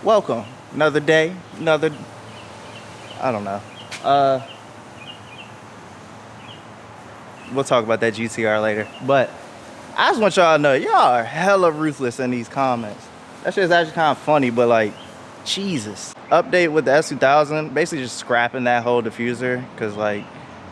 welcome. Another day, another, I don't know. We'll talk about that GTR later. But I just want y'all to know, y'all are hella ruthless in these comments. That shit's actually kind of funny, but like, Jesus. Update with the S2000, basically just scrapping that whole diffuser, because like,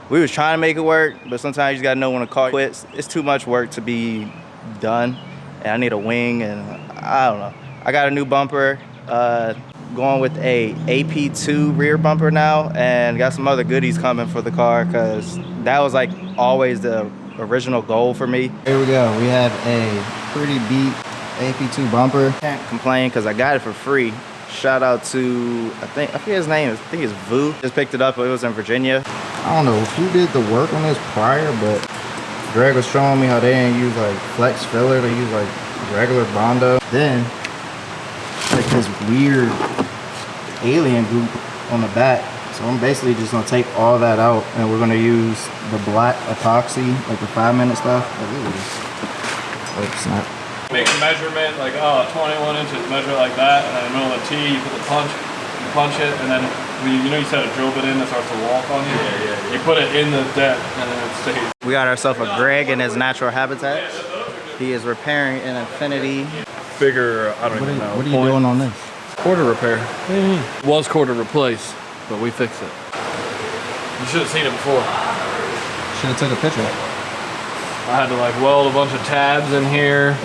we was trying to make it work, but sometimes you just gotta know when a car quits. It's too much work to be done, and I need a wing, and I don't know. I got a new bumper, going with a AP2 rear bumper now, and got some other goodies coming for the car, because that was like always the original goal for me. Here we go, we have a pretty beat AP2 bumper. Can't complain because I got it for free. Shout out to, I forget his name, I think it's Vu. Just picked it up, it was in Virginia. I don't know who did the work on this prior, but Greg was showing me how they didn't use like flex filler, they use like regular Bondo. Then, like this weird alien goop on the back. So I'm basically just gonna take all that out and we're gonna use the black epoxy, like the 5-minute stuff. Oh, snap. Make a measurement, like 21 inches, measure it like that, and then in the middle of the T, you put the punch, you punch it, and then you know you set a drill bit in that starts to walk on you? Yeah. You put it in the depth, and then it stays. We got ourselves a Greg in his natural habitat. He is repairing an Infinity. Bigger, I don't even know. What are you doing on this? Quarter repair. Was quarter replace, but we fixed it. You should have seen it before. Should have took a picture. I had to like weld a bunch of tabs in here.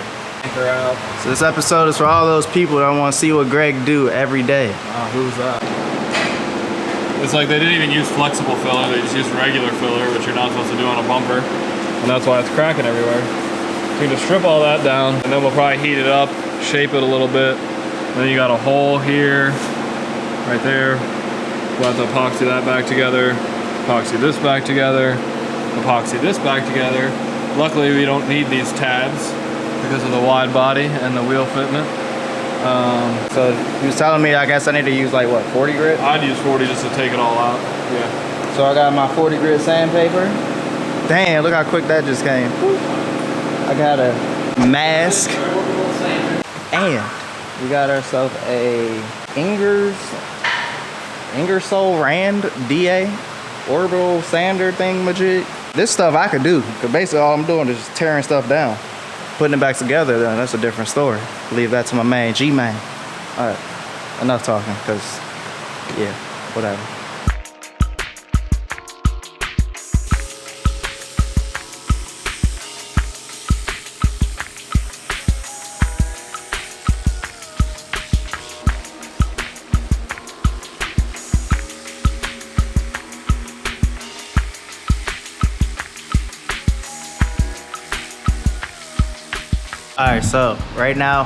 Out. So this episode is for all those people that want to see what Greg do every day. Who's that? It's like they didn't even use flexible filler, they just used regular filler, which you're not supposed to do on a bumper. And that's why it's cracking everywhere. So you just strip all that down, and then we'll probably heat it up, shape it a little bit. And then you got a hole here, right there. We'll have to epoxy that back together, epoxy this back together, epoxy this back together. Luckily we don't need these tabs because of the wide body and the wheel fitment. So he was telling me, I guess I need to use like what, 40 grit? I'd use 40 just to take it all out. Yeah. So I got my 40 grit sandpaper. Damn, look how quick that just came. I got a mask. And we got ourselves a Ingersoll Rand DA orbital sander thingamajig. This stuff I could do, because basically all I'm doing is just tearing stuff down. Putting it back together, then that's a different story. Leave that to my man, G-Man. All right, enough talking, because, yeah, whatever. All right, so right now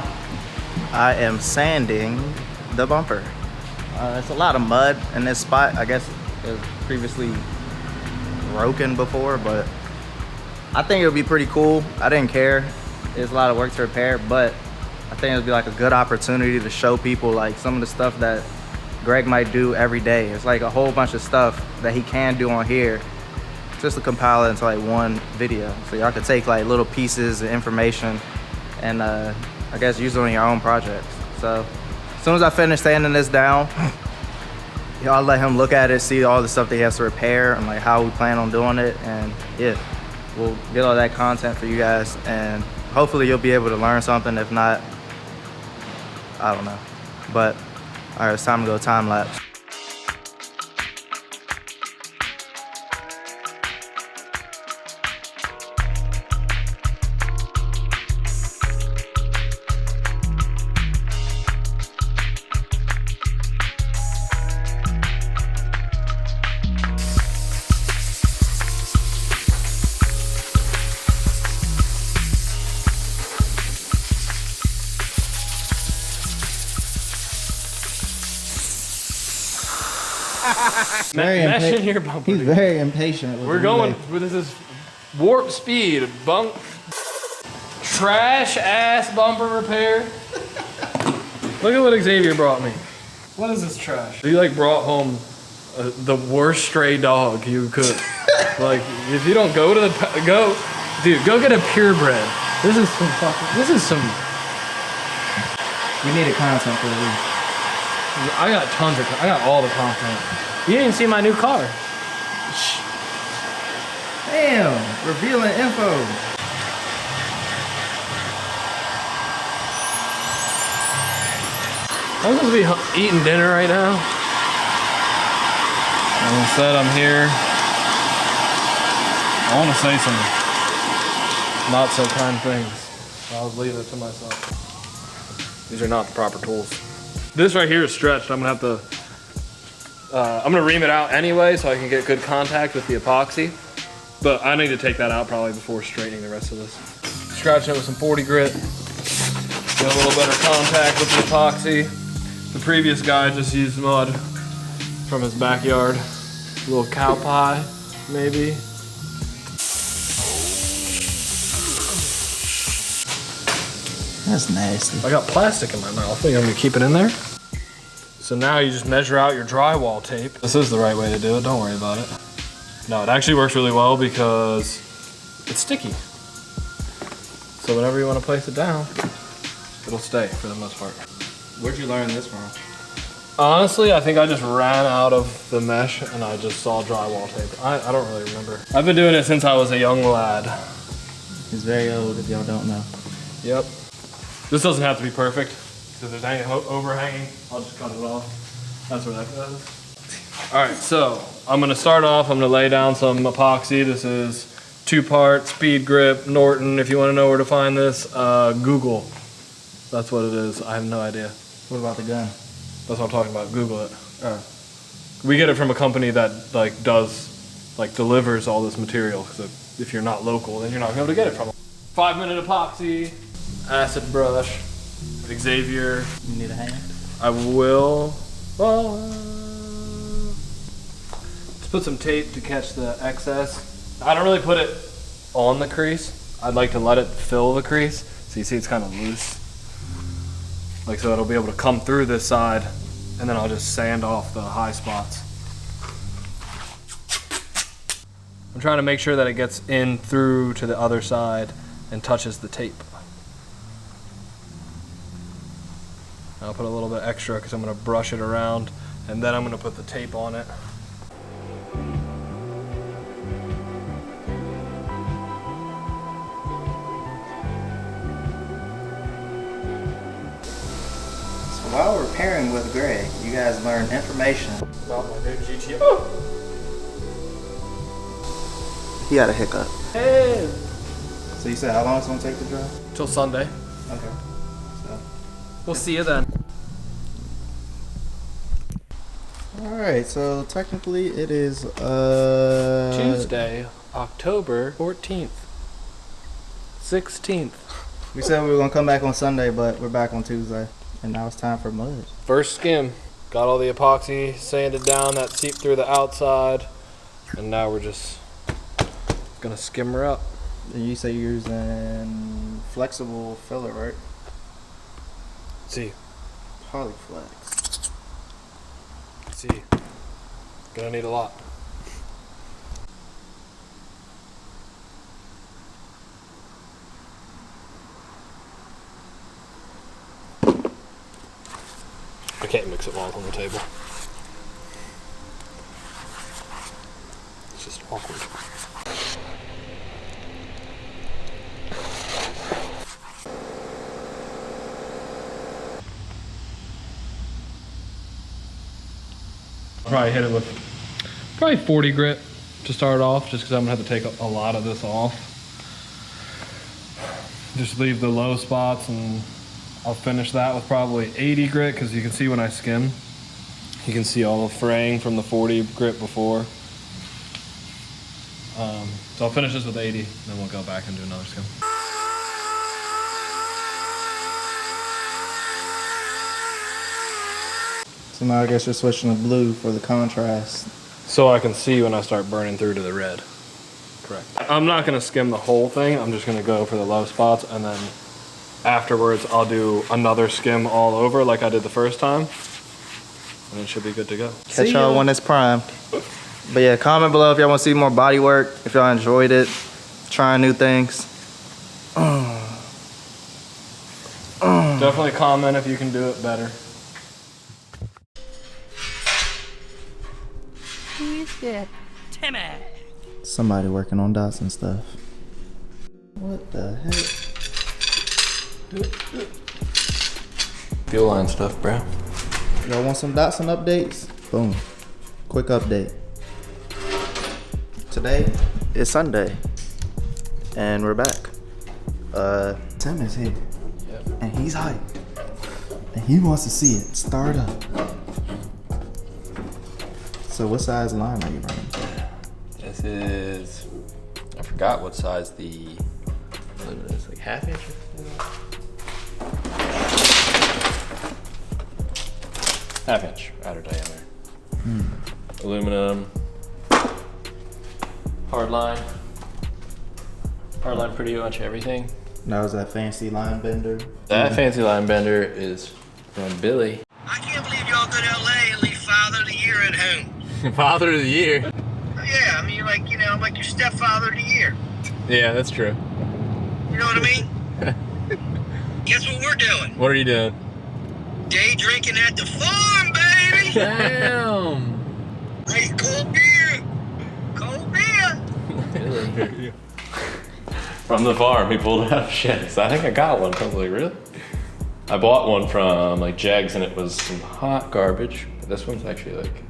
I am sanding the bumper. It's a lot of mud in this spot. I guess it was previously broken before, but I think it would be pretty cool. I didn't care. It's a lot of work to repair, but I think it would be like a good opportunity to show people like some of the stuff that Greg might do every day. It's like a whole bunch of stuff that he can do on here, just to compile it into like one video. So y'all could take like little pieces of information and I guess use it on your own projects. So as soon as I finish sanding this down, I'll let him look at it, see all the stuff that he has to repair and like how we plan on doing it, and yeah, we'll get all that content for you guys, and hopefully you'll be able to learn something. If not, I don't know. But all right, it's time to go time lapse. Meshing your bumper. He's very impatient. We're going with this warp speed bunk trash ass bumper repair. Look at what Xavier brought me. What is this trash? He like brought home the worst stray dog you could. Like if you don't go to the dude, go get a purebred. This is some. We needed content for the week. I got I got all the content. You didn't even see my new car. Damn, revealing info. I'm supposed to be eating dinner right now. And instead I'm here. I want to say some not so kind things. I'll leave it to myself. These are not the proper tools. This right here is stretched. I'm gonna have to, I'm gonna ream it out anyway so I can get good contact with the epoxy. But I need to take that out probably before straightening the rest of this. Scratching it with some 40 grit. Get a little better contact with the epoxy. The previous guy just used mud from his backyard. A little cow pie, maybe. That's nasty. I got plastic in my mouth. You want me to keep it in there? So now you just measure out your drywall tape. This is the right way to do it, don't worry about it. No, it actually works really well because it's sticky. So whenever you want to place it down, it'll stay for the most part. Where'd you learn this from? Honestly, I think I just ran out of the mesh and I just saw drywall tape. I don't really remember. I've been doing it since I was a young lad. He's very old if y'all don't know. Yep. This doesn't have to be perfect. So if there's any overhanging, I'll just cut it off. That's where that goes. All right, so I'm gonna start off, I'm gonna lay down some epoxy. This is 2-part speed grip, Norton. If you wanna know where to find this, Google. That's what it is, I have no idea. What about the gun? That's what I'm talking about, Google it. We get it from a company that delivers all this material. So if you're not local, then you're not gonna be able to get it from them. 5-minute epoxy, acid brush, Xavier. You need a hand? I will, well, let's put some tape to catch the excess. I don't really put it on the crease. I'd like to let it fill the crease. So you see it's kind of loose. Like so it'll be able to come through this side and then I'll just sand off the high spots. I'm trying to make sure that it gets in through to the other side and touches the tape. I'll put a little bit extra because I'm going to brush it around and then I'm going to put the tape on it. So while we're pairing with Greg, you guys learned information About my new GTO. He had a hiccup. Hey! So you said how long it's gonna take to dry? Till Sunday. Okay. So. We'll see you then. Alright, so technically it is Tuesday, October 14th. 16th. We said we were gonna come back on Sunday, but we're back on Tuesday. And now it's time for mud. First skim. Got all the epoxy sanded down that seeped through the outside. And now we're just gonna skim her up. And you say you're using flexible filler, right? See. Polyflex. See. Gonna need a lot. I can't mix it while it's on the table. It's just awkward. Probably hit it with probably 40 grit to start off, just because I'm gonna have to take a lot of this off. Just leave the low spots, and I'll finish that with probably 80 grit, because you can see when I skim, you can see all the fraying from the 40 grit before. So I'll finish this with 80, then we'll go back and do another skim. So now I guess you're switching to blue for the contrast. So I can see when I start burning through to the red. Correct. I'm not gonna skim the whole thing. I'm just gonna go for the low spots, and then afterwards I'll do another skim all over like I did the first time. And it should be good to go. Catch y'all when it's primed. But yeah, comment below if y'all want to see more body work, if y'all enjoyed it, trying new things. Definitely comment if you can do it better. Who is that? Timmy. Somebody working on Datsun stuff. What the heck? Fuel line stuff, bro. Y'all want some Datsun updates? Boom. Quick update. Today is Sunday. And we're back. Tim is here. Yep. And he's hyped. And he wants to see it start up. So what size line are you running? This is, I forgot what size the limit is, like ½ inch or something? ½ inch outer diameter. Aluminum. Hard line pretty much everything. Now is that fancy line bender? That fancy line bender is from Billy. I can't believe y'all go to LA and leave Father of the Year at home. Father of the year. Yeah, I mean, you're like, I'm like your stepfather of the year. Yeah, that's true. You know what I mean? Guess what we're doing? What are you doing? Day drinking at the farm, baby! Damn. Hey, cold beer! Cold beer! From the farm, he pulled out shit. So I think I got one. I was like, really? I bought one from like Jags and it was some hot garbage. But this one's actually like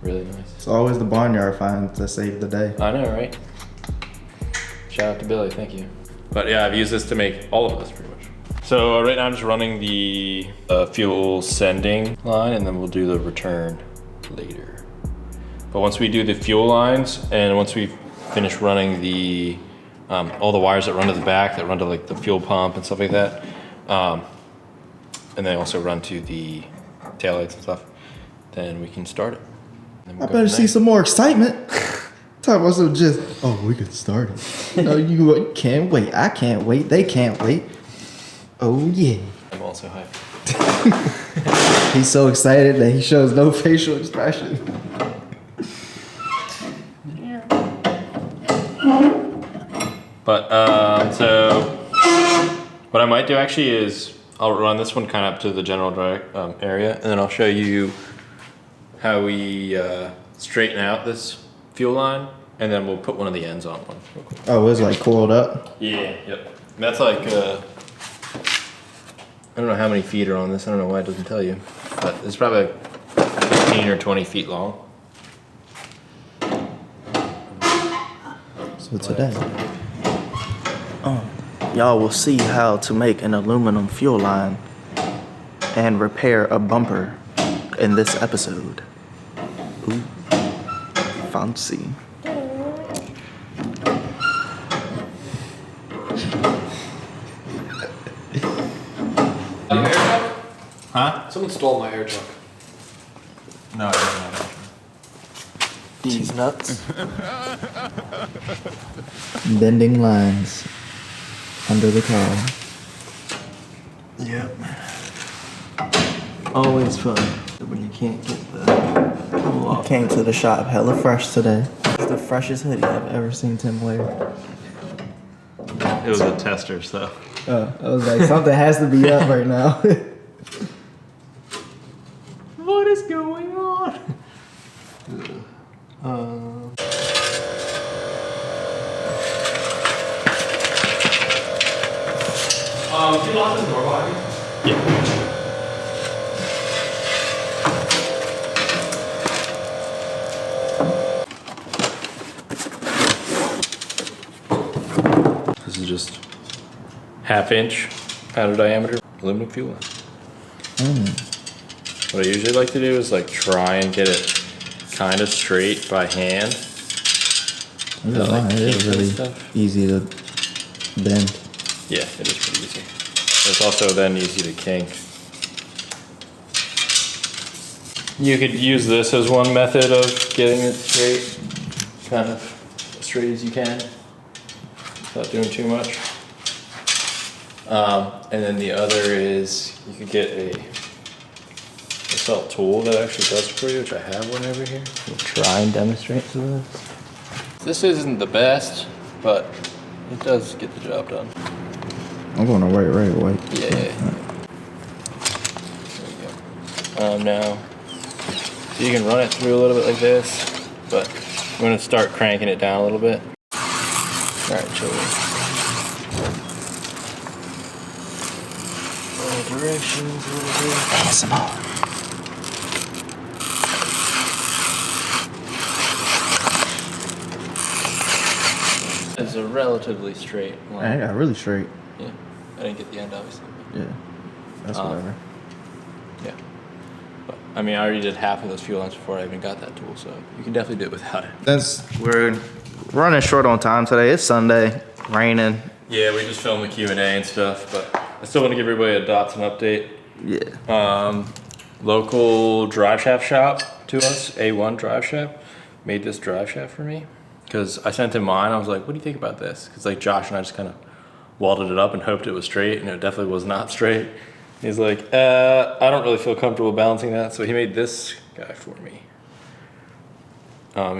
really nice. It's always the barnyard finds that save the day. I know, right? Shout out to Billy, thank you. But yeah, I've used this to make all of this pretty much. So right now I'm just running the fuel sending line and then we'll do the return later. But once we do the fuel lines and once we finish running the all the wires that run to the back, that run to like the fuel pump and stuff like that, and they also run to the taillights and stuff, then we can start it. I better see some more excitement. Talk about some just, oh, we can start it. No, you can't wait. I can't wait. They can't wait. Oh, yeah. I'm also hyped. He's so excited that he shows no facial expression. But, so what I might do actually is I'll run this one kind of up to the general area and then I'll show you how we straighten out this fuel line and then we'll put one of the ends on one. Oh, it's like coiled up? Yeah, yep. And that's like, I don't know how many feet are on this. I don't know why it doesn't tell you, but it's probably 15 or 20 feet long. So today, y'all will see how to make an aluminum fuel line and repair a bumper in this episode. Ooh, fancy. Huh? Someone stole my air truck. No, I don't know. These nuts. Bending lines under the car. Yep. Always fun when you can't get the pull off. Came to the shop hella fresh today. It's the freshest hoodie I've ever seen Tim wear. It was a tester, so. I was like, something has to be up right now. What is going on? Can you lock the door behind me? Yeah. This is just ½ inch outer diameter aluminum fuel line. What I usually like to do is like try and get it kind of straight by hand. It is really easy to bend. Yeah, it is pretty easy. It's also then easy to kink. You could use this as one method of getting it straight, kind of as straight as you can, without doing too much. And then the other is you could get a sell tool that actually does it for you, which I have one over here. We'll try and demonstrate to this. This isn't the best, but it does get the job done. I'm going to right. Yeah. There you go. Now, so you can run it through a little bit like this. but I'm gonna start cranking it down a little bit. All right, chill. All directions, a little bit. ASMR. It's a relatively straight line. I got really straight. Yeah, I didn't get the end, obviously. Yeah, that's whatever. Yeah, but I mean, I already did half of those fuel lines before I even got that tool, so you can definitely do it without it. We're running short on time today. It's Sunday, raining. Yeah, we just filmed the Q&A and stuff, but I still want to give everybody a Datsun update. Yeah. Local drive shaft shop to us, A1 drive shaft, made this drive shaft for me. Because I sent him mine, I was like, what do you think about this? Because like Josh and I just kind of welded it up and hoped it was straight, and it definitely was not straight. He's like, I don't really feel comfortable balancing that, so he made this guy for me.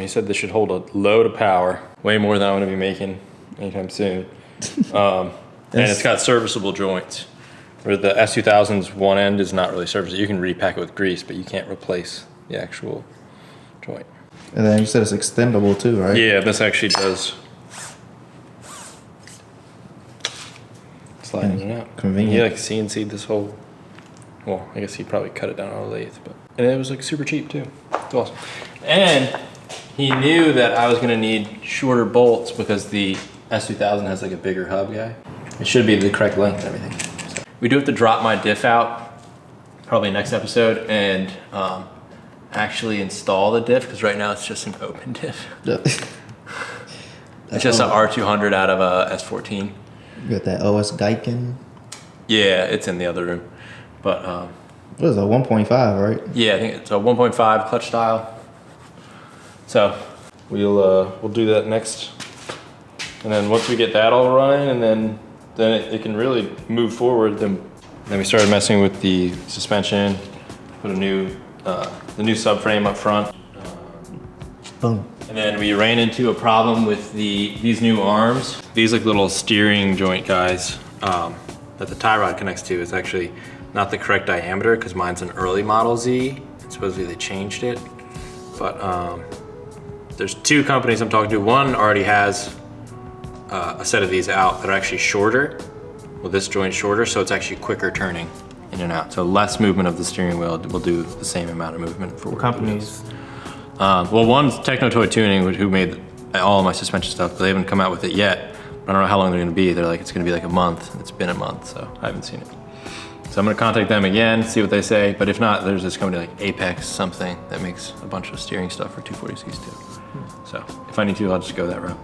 He said this should hold a load of power, way more than I'm gonna be making anytime soon. And it's got serviceable joints. Where the S2000's one end is not really serviceable. You can repack it with grease, but you can't replace the actual joint. And then you said it's extendable too, right? Yeah, this actually does. Slide in and out. Convenient. He like CNC'd this whole, well, I guess he probably cut it down on a lathe, but, and it was like super cheap too. It's awesome. And he knew that I was gonna need shorter bolts because the S2000 has like a bigger hub guy. It should be the correct length and everything. So we do have to drop my diff out, probably next episode, and actually install the diff, because right now it's just an open diff. It's just an R200 out of a S14. You got that OS Geiken. Yeah, it's in the other room. But What is it, 1.5, right? yeah, I think it's a 1.5 clutch style. So we'll do that next. And then once we get that all running, and then it can really move forward. Then we started messing with the suspension, put a new the new subframe up front. Boom. And then we ran into a problem with these new arms. These like little steering joint guys that the tie rod connects to is actually not the correct diameter, because mine's an early model Z. And supposedly they changed it. But there's two companies I'm talking to. One already has a set of these out that are actually shorter. Well, this joint's shorter, so it's actually quicker turning in and out. So less movement of the steering wheel will do the same amount of movement for Companies. well, one's Techno Toy Tuning, who made all of my suspension stuff, but they haven't come out with it yet. I don't know how long they're gonna be. They're like, it's gonna be like a month. It's been a month, so I haven't seen it. So I'm gonna contact them again, see what they say. But if not, there's this company like Apex something that makes a bunch of steering stuff for 240Zs too. So if I need to, I'll just go that route.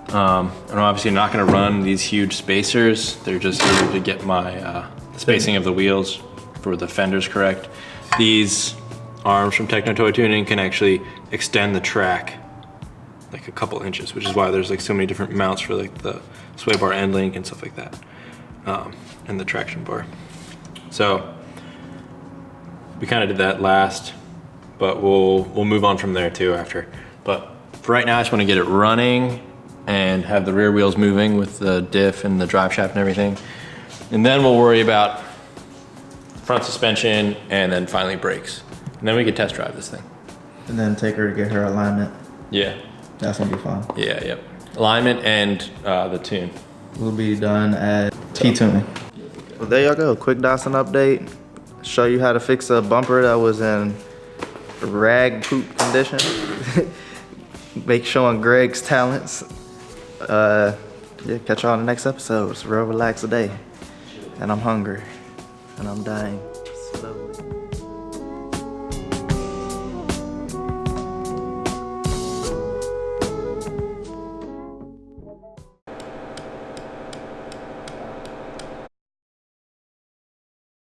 And I'm obviously not gonna run these huge spacers. They're just here to get my the spacing of the wheels for the fenders correct. These arms from Techno Toy Tuning can actually extend the track like a couple inches, which is why there's like so many different mounts for like the sway bar end link and stuff like that, and the traction bar. So we kind of did that last, but we'll move on from there too after. But for right now, I just want to get it running and have the rear wheels moving with the diff and the drive shaft and everything. And then we'll worry about front suspension and then finally brakes. And then we can test drive this thing. And then take her to get her alignment. Yeah. That's gonna be fun. Yeah, yep. Alignment and the tune. We'll be done at T-tuning. Well, there y'all go. Quick Datsun update. Show you how to fix a bumper that was in rag poop condition. Make showing Greg's talents. Yeah, catch y'all in the next episode. It's a real relaxed day. And I'm hungry. And I'm dying slowly.